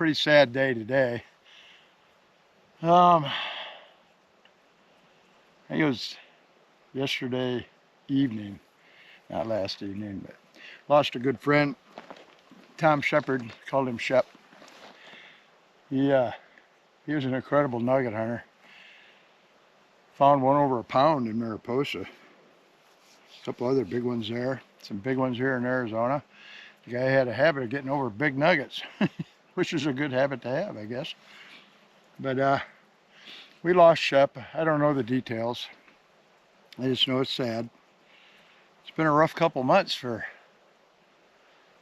pretty sad day today. I think it was yesterday evening, not last evening, but lost a good friend, Tom Shepherd, called him Shep. He was an incredible nugget hunter. Found one over a pound in Mariposa. A couple other big ones there. Some big ones here in Arizona. The guy had a habit of getting over big nuggets, which is a good habit to have, I guess. But we lost Shep. I don't know the details. I just know it's sad. It's been a rough couple months for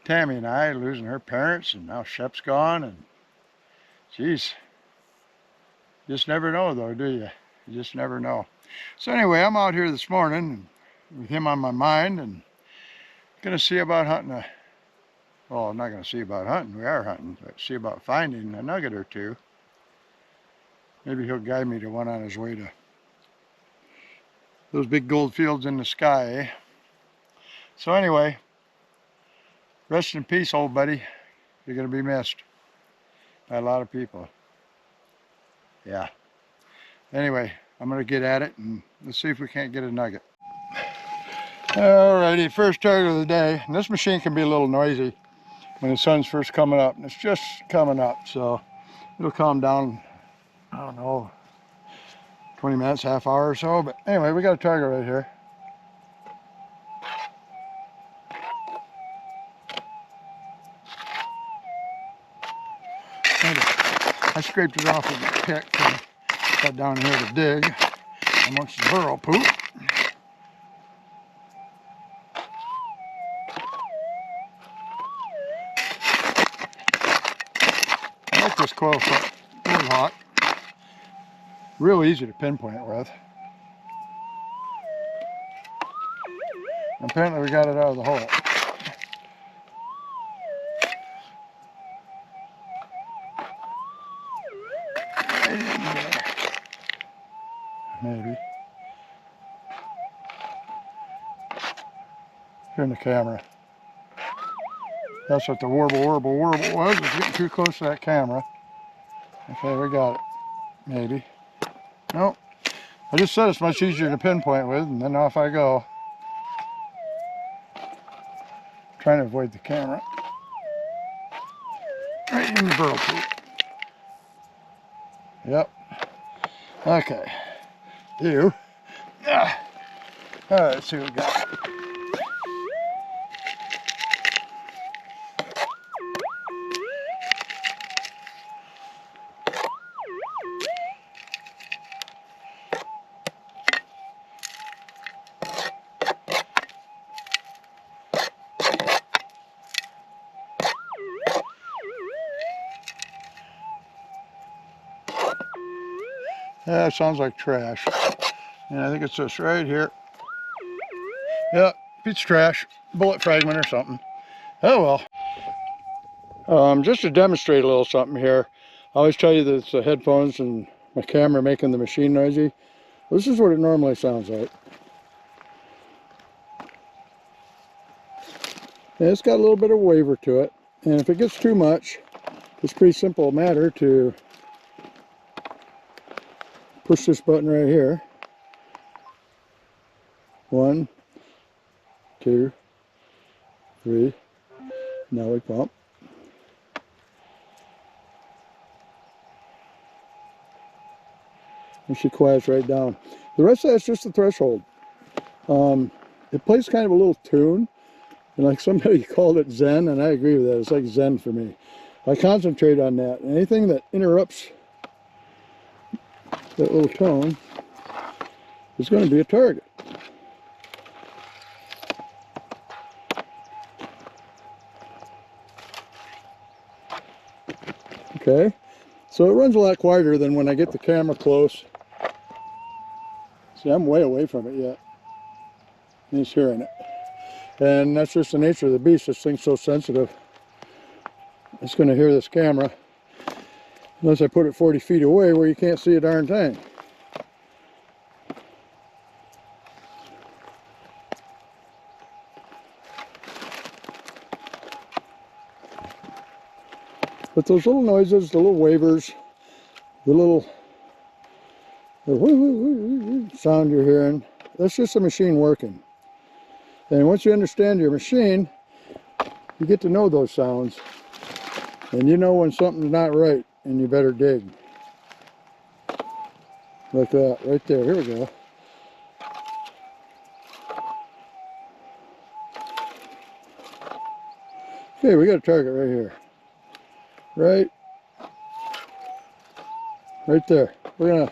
Tammy and I, losing her parents, and now Shep's gone, and geez, just never know though, do you? You just never know. So anyway, I'm out here this morning with him on my mind, and gonna see about hunting well, I'm not gonna see about hunting, we are hunting, but see about finding a nugget or two. Maybe he'll guide me to one on his way to those big gold fields in the sky, eh? So anyway, rest in peace, old buddy. You're gonna be missed by a lot of people. Yeah. Anyway, I'm gonna get at it and let's see if we can't get a nugget. Alrighty, first target of the day. And this machine can be a little noisy when the sun's first coming up, and it's just coming up, so it'll calm down, I don't know, 20 minutes, half hour or so. But anyway, we got a target right here. I scraped it off with a pick and got down here to dig amongst the burrow poop. I like this coil foot, really hot, real easy to pinpoint with. Apparently we got it out of the hole. Right in there. Maybe. Turn the camera. That's what the warble was. It's getting too close to that camera. Okay, we got it. Maybe. Nope. I just said it's much easier to pinpoint with, and then off I go. Trying to avoid the camera. Right in the burrow poop. Yep. Okay. You. Ah. All right, let's see what we got. Yeah, it sounds like trash. And I think it's this right here. Yep, it's trash. Bullet fragment or something. Oh well. Just to demonstrate a little something here, I always tell you that it's the headphones and my camera making the machine noisy. This is what it normally sounds like. And it's got a little bit of waver to it. And if it gets too much, it's a pretty simple matter to push this button right here. 1, 2, 3. Now we pump. And she quiets right down. The rest of that's just the threshold. It plays kind of a little tune, and like somebody called it Zen, and I agree with that. It's like Zen for me. I concentrate on that. Anything that interrupts that little tone is going to be a target. Okay, so it runs a lot quieter than when I get the camera close. See, I'm way away from it yet. He's hearing it. And that's just the nature of the beast. This thing's so sensitive. It's going to hear this camera unless I put it 40 feet away where you can't see a darn thing. But those little noises, the little wavers, the little sound you're hearing, that's just a machine working. And once you understand your machine, you get to know those sounds. And you know when something's not right and you better dig. Like that, right there. Here we go. Okay, we got a target right here. Right there. We're gonna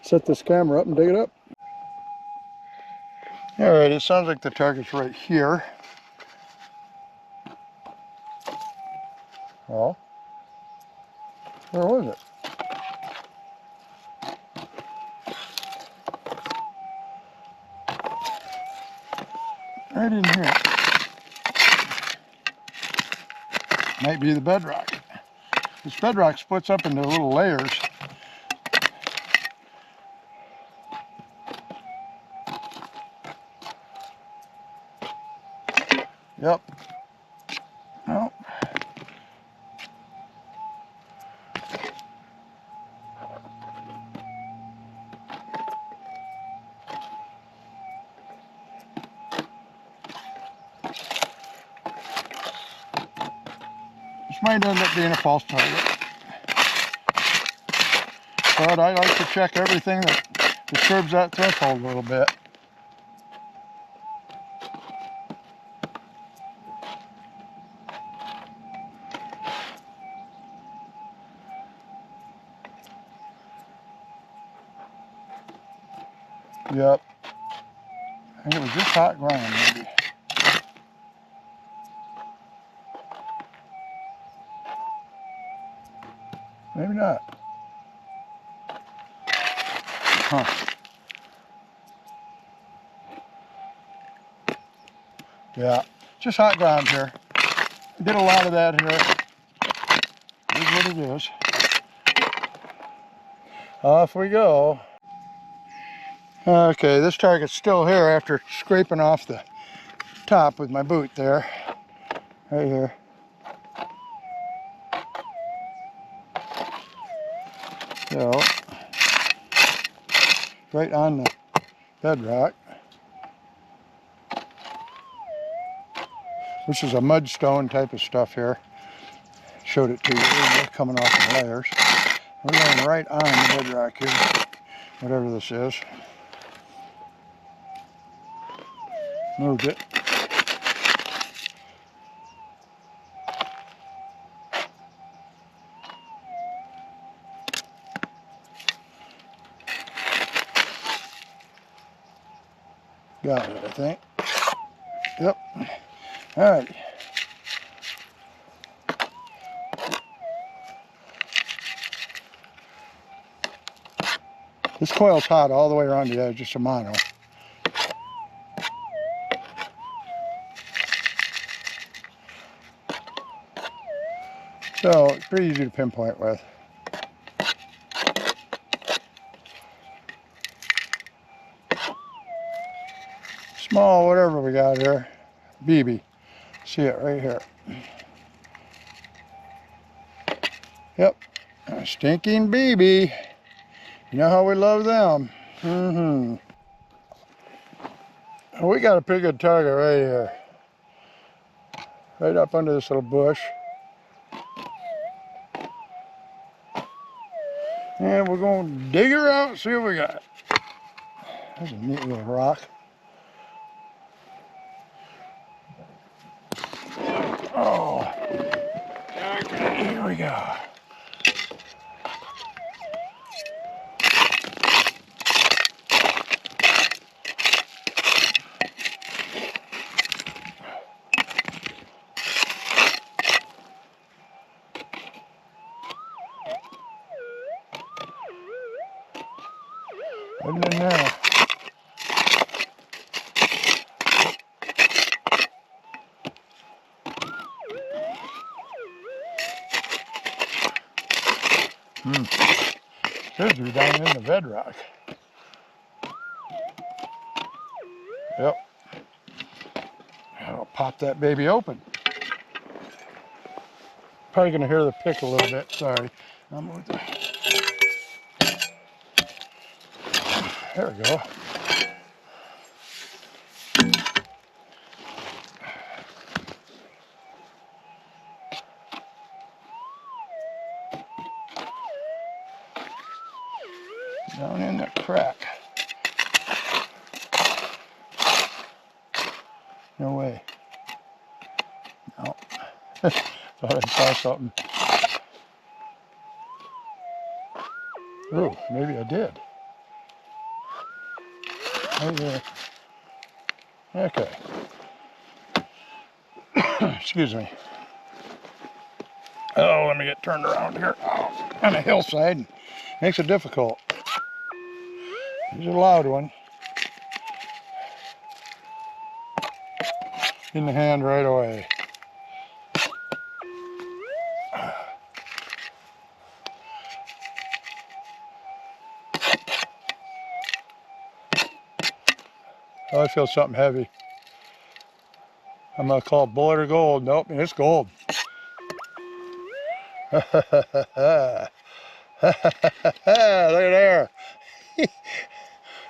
set this camera up and dig it up. All right, it sounds like the target's right here. Well, where was it? Right in here. Might be the bedrock. This bedrock splits up into little layers. Yep. Oh. This might end up being a false target. But I like to check everything that disturbs that threshold a little bit. Yep. I think it was just hot ground, maybe. Maybe not. Huh. Yeah, just hot ground here. I did a lot of that here. Here's what it is. Off we go. Okay, this target's still here after scraping off the top with my boot there. Right here. So, right on the bedrock. This is a mudstone type of stuff here. Showed it to you earlier, coming off the layers. We're laying right on the bedrock here, whatever this is. Nugget. Got it, I think. Yep. All right. This coil's hot all the way around the edge, just a mono. So it's pretty easy to pinpoint with. Small, whatever we got here. BB. See it right here. Yep. A stinking BB. You know how we love them. We got a pretty good target right here. Right up under this little bush. And we're going to dig her out and see what we got. That's a neat little rock. Oh, okay, here we go. Put it in there. Should be down in the bedrock. Yep. I'll pop that baby open. Probably gonna hear the pick a little bit, sorry. There we go. Down in the crack. No way. No. Thought I saw something. Ooh, maybe I did. Right there. Okay. Excuse me. Oh, let me get turned around here. Oh, on a hillside. Makes it difficult. He's a loud one. In the hand right away. Oh, I feel something heavy. I'm gonna call it bullet or gold. Nope, it's gold. Look at there.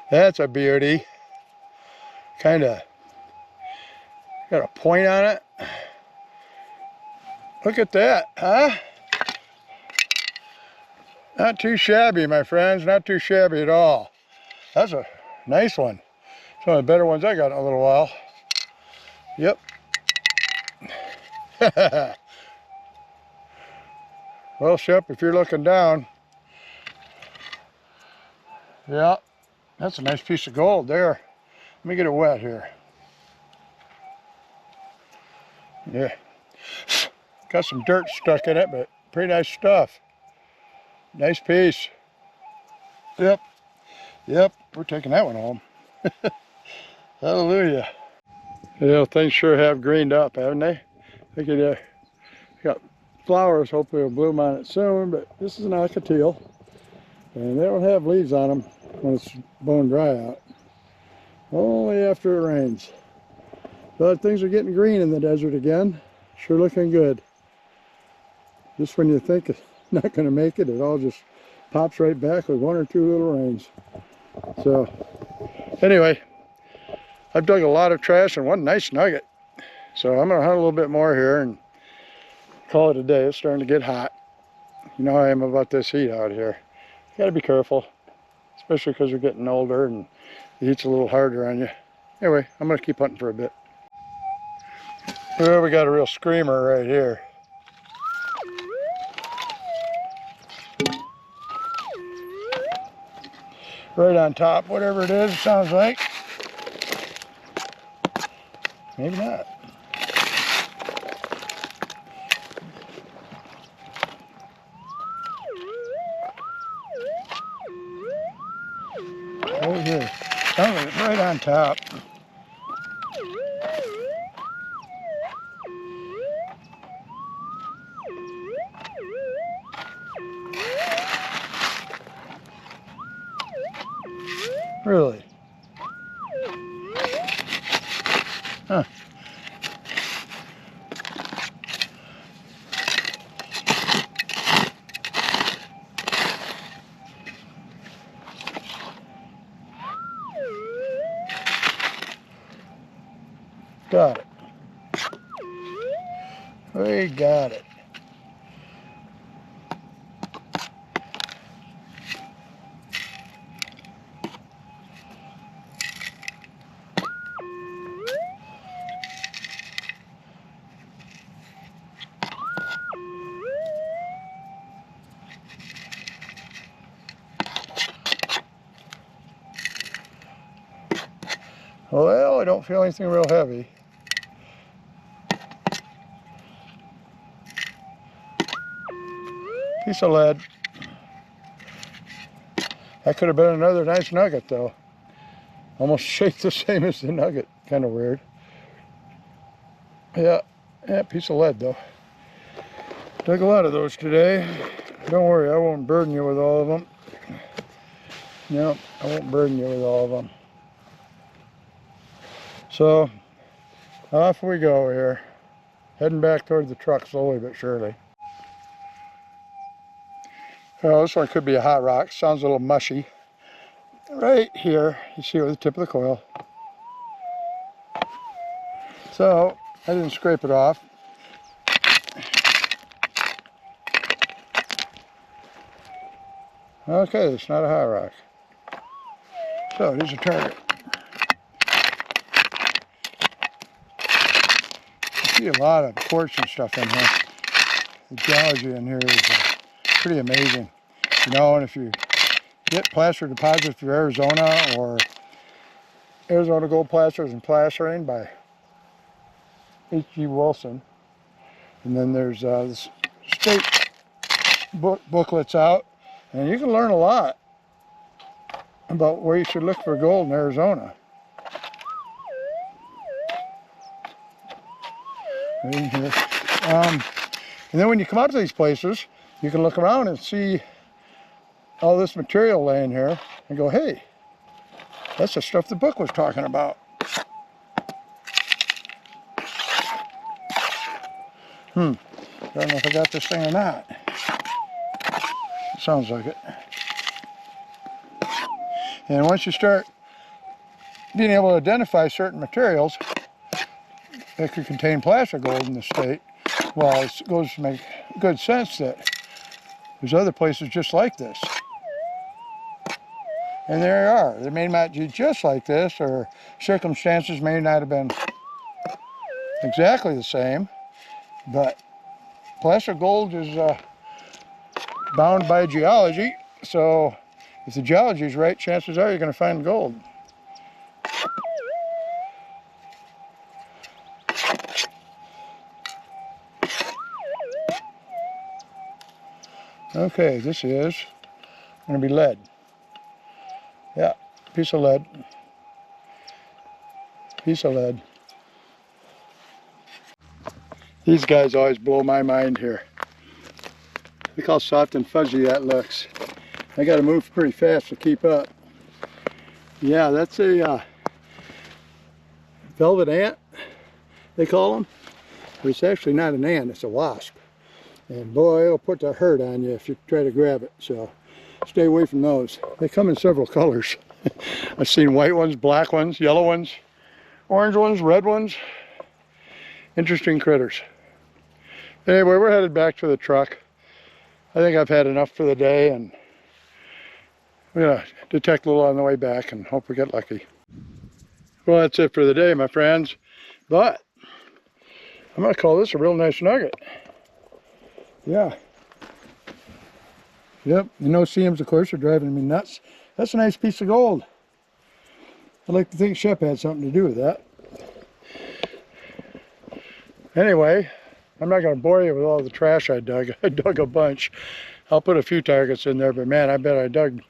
That's a beauty. Kinda got a point on it. Look at that, huh? Not too shabby, my friends. Not too shabby at all. That's a nice one. It's one of the better ones I got in a little while. Yep. Well, Shep, if you're looking down, yeah, that's a nice piece of gold there. Let me get it wet here. Yeah. Got some dirt stuck in it, but pretty nice stuff. Nice piece. Yep. Yep. We're taking that one home. Hallelujah. Yeah, things sure have greened up, haven't they? Look at that. Got flowers, hopefully will bloom on it soon, but this is an teal. And they don't have leaves on them when it's bone dry out. Only after it rains. But things are getting green in the desert again. Sure looking good. Just when you think it's not going to make it, it all just pops right back with one or two little rains. So, anyway, I've dug a lot of trash and one nice nugget. So I'm going to hunt a little bit more here and call it a day. It's starting to get hot. You know how I am about this heat out here. You got to be careful, especially because you're getting older and the heat's a little harder on you. Anyway, I'm going to keep hunting for a bit. Well, we got a real screamer right here. Right on top, whatever it is, it sounds like. Maybe not. Over here. Sounds like it's right on top. Really? Huh. Got it. We got it. Well, I don't feel anything real heavy. Piece of lead. That could have been another nice nugget though. Almost shaped the same as the nugget. Kind of weird. Yeah, piece of lead though. Took a lot of those today. Don't worry, I won't burden you with all of them. No, I won't burden you with all of them. So, off we go here. Heading back toward the truck slowly but surely. Well, this one could be a hot rock. Sounds a little mushy. Right here, you see with the tip of the coil. So, I didn't scrape it off. Okay, it's not a hot rock. So, here's a target. I see a lot of quartz and stuff in here. The geology in here is pretty amazing. You know, and if you get placer deposits through Arizona or Arizona Gold Plasters and Plastering by H.G. Wilson. And then there's this state booklets out, and you can learn a lot about where you should look for gold in Arizona. Right in here. And then when you come out to these places, you can look around and see all this material laying here and go, hey, that's the stuff the book was talking about. I don't know if I got this thing or not. Sounds like it. And once you start being able to identify certain materials that could contain placer gold in the state, well, it goes to make good sense that there's other places just like this. And there they are. They may not be just like this, or circumstances may not have been exactly the same, but placer gold is bound by geology, so if the geology is right, chances are you're going to find gold. Okay, this is going to be lead. Yeah, piece of lead. Piece of lead. These guys always blow my mind here. Look how soft and fuzzy that looks. I got to move pretty fast to keep up. Yeah, that's a velvet ant, they call them. But it's actually not an ant, it's a wasp. And boy, it'll put the hurt on you if you try to grab it. So stay away from those. They come in several colors. I've seen white ones, black ones, yellow ones, orange ones, red ones. Interesting critters. Anyway, we're headed back to the truck. I think I've had enough for the day, and we're gonna detect a little on the way back and hope we get lucky. Well, that's it for the day, my friends. But I'm gonna call this a real nice nugget. Yeah. Yep, the no-see-ums, of course, are driving me nuts. That's a nice piece of gold. I'd like to think Shep had something to do with that. Anyway, I'm not going to bore you with all the trash I dug. I dug a bunch. I'll put a few targets in there, but man, I bet I dug,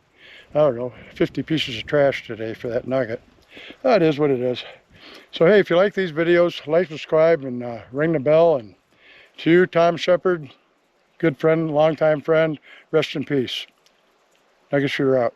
I don't know, 50 pieces of trash today for that nugget. That is what it is. So hey, if you like these videos, like, subscribe, and ring the bell. And to you, Tom Shepard, good friend, longtime friend, rest in peace. Nugget shooter out.